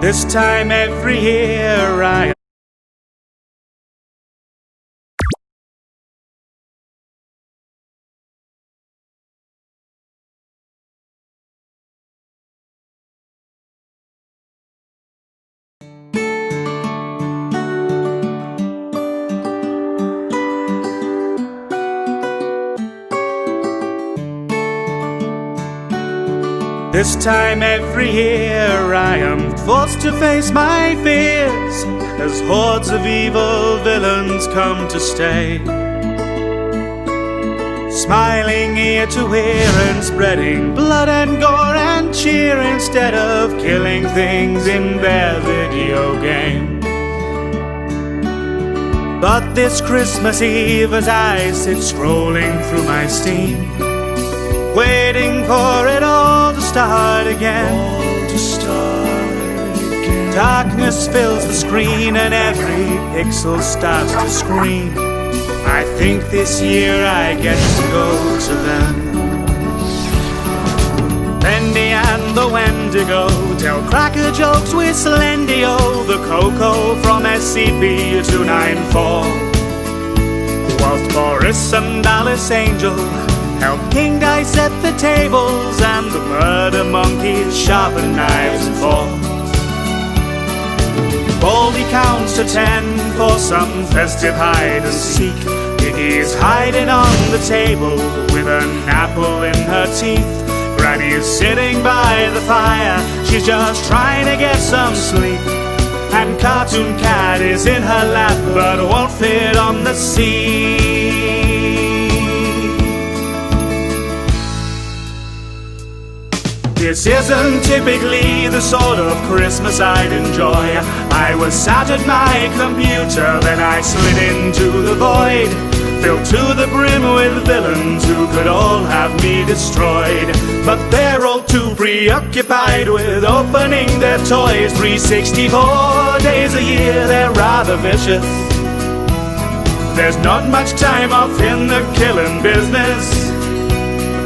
This time every year I This time every year I am forced to face my fears as hordes of evil villains come to stay, smiling ear to ear and spreading blood and gore and cheer instead of killing things in their video game. But this Christmas Eve, as I sit scrolling through my Steam, waiting for it all to start again. Darkness fills the screen and every pixel starts to scream. I think this year I get to go to them. Bendy and the Wendigo tell cracker jokes with Slendio, the Coco from SCP-294, whilst Boris and Alice Angel help King Dice set the tables and the murder monkeys sharpen knives and forks. Baldy counts to 10 for some festive hide and seek. Piggy's hiding on the table with an apple in her teeth. Granny's sitting by the fire, she's just trying to get some sleep. And Cartoon Cat is in her lap but won't fit on the seat. This isn't typically the sort of Christmas I'd enjoy. I was sat at my computer, then I slid into the void, filled to the brim with villains who could all have me destroyed. But they're all too preoccupied with opening their toys. 364 days a year, they're rather vicious. There's not much time off in the killing business.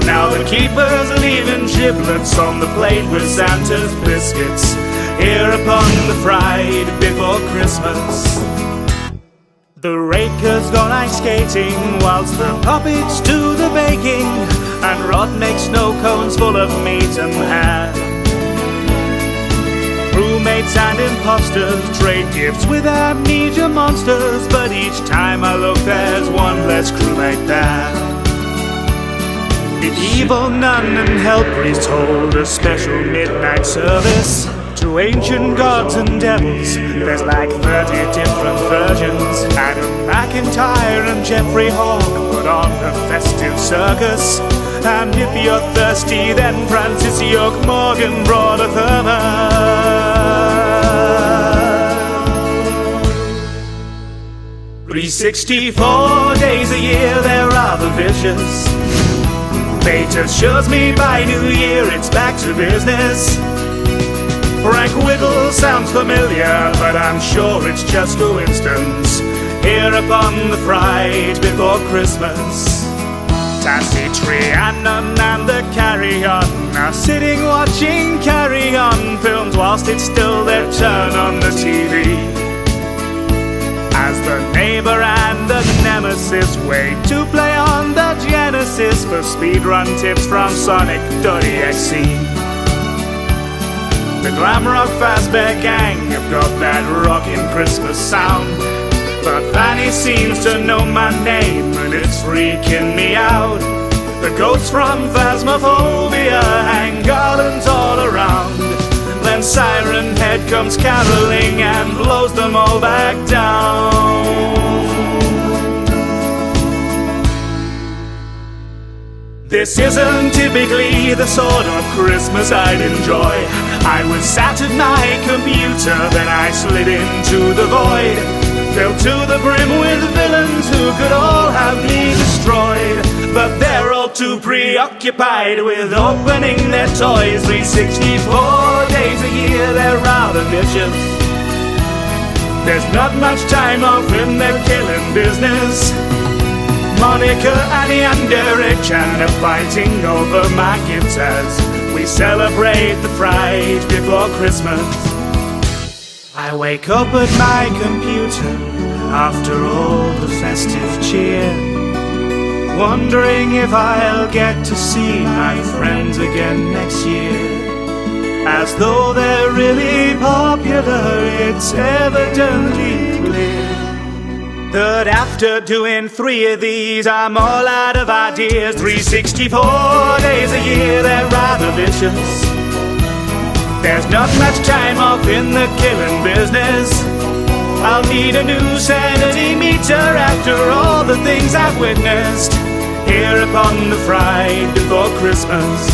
Now the keeper's leaving giblets on the plate with Santa's biscuits here upon the fright before Christmas. The raker's gone ice skating whilst the puppets do the baking, and Rod makes snow cones full of meat and hair. Roommates and imposters trade gifts with amnesia monsters, but each time I look there's one less crewmate there. The evil nun and hell priest hold a special midnight service to ancient gods and devils. There's like 30 different versions. Adam McIntyre and Jeffrey Hawke put on a festive circus. And if you're thirsty, then Francis York Morgan brought a thermos. 364 days a year, they're rather vicious. Fate assures me by New Year it's back to business. Frank Whittle sounds familiar, but I'm sure it's just coincidence. Here upon the fright before Christmas, Tassie, Trianon and the Carry On are sitting watching Carry On films whilst it's still their turn on the TV. As the neighbor and the nemesis wait to play on the Genesis for speedrun tips from Sonic.exe. The glam rock Fazbear gang have got that rockin' Christmas sound, but Fanny seems to know my name and it's freaking me out. The ghosts from Phasmophobia hang garlands all around. Then Siren Head comes caroling and blows them all back down. This isn't typically the sort of Christmas I'd enjoy. I was sat at my computer, then I slid into the void, filled to the brim with villains who could all have me destroyed. But they're all too preoccupied with opening their toys. 364 days a year, they're rather vicious. There's not much time off in their killing business. Monica, Annie and Derek Chan are fighting over my gifts as we celebrate the fright before Christmas. I wake up at my computer after all the festive cheer, wondering if I'll get to see my friends again next year. As though they're really popular, it's evidently clear that after doing 3 of these, I'm all out of ideas. 364 days a year, they're rather vicious. There's not much time off in the killing business. I'll need a new sanity meter after all the things I've witnessed here upon the Fright before Christmas.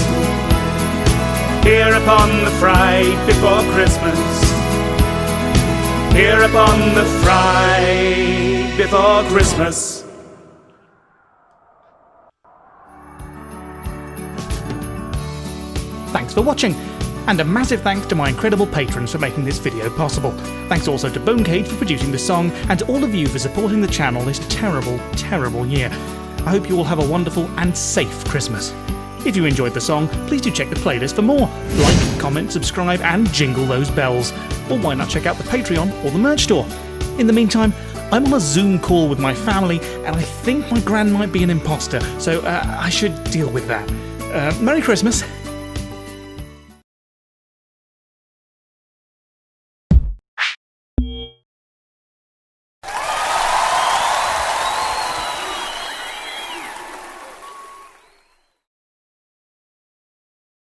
Here upon the Fright before Christmas. Here upon the Fright before Christmas. Thanks for watching, and a massive thanks to my incredible patrons for making this video possible. Thanks also to Bonecage for producing the song, and to all of you for supporting the channel this terrible, terrible year. I hope you all have a wonderful and safe Christmas. If you enjoyed the song, please do check the playlist for more. Like, comment, subscribe, and jingle those bells. Or why not check out the Patreon or the merch store? In the meantime, I'm on a Zoom call with my family, and I think my gran might be an imposter, so I should deal with that. Merry Christmas.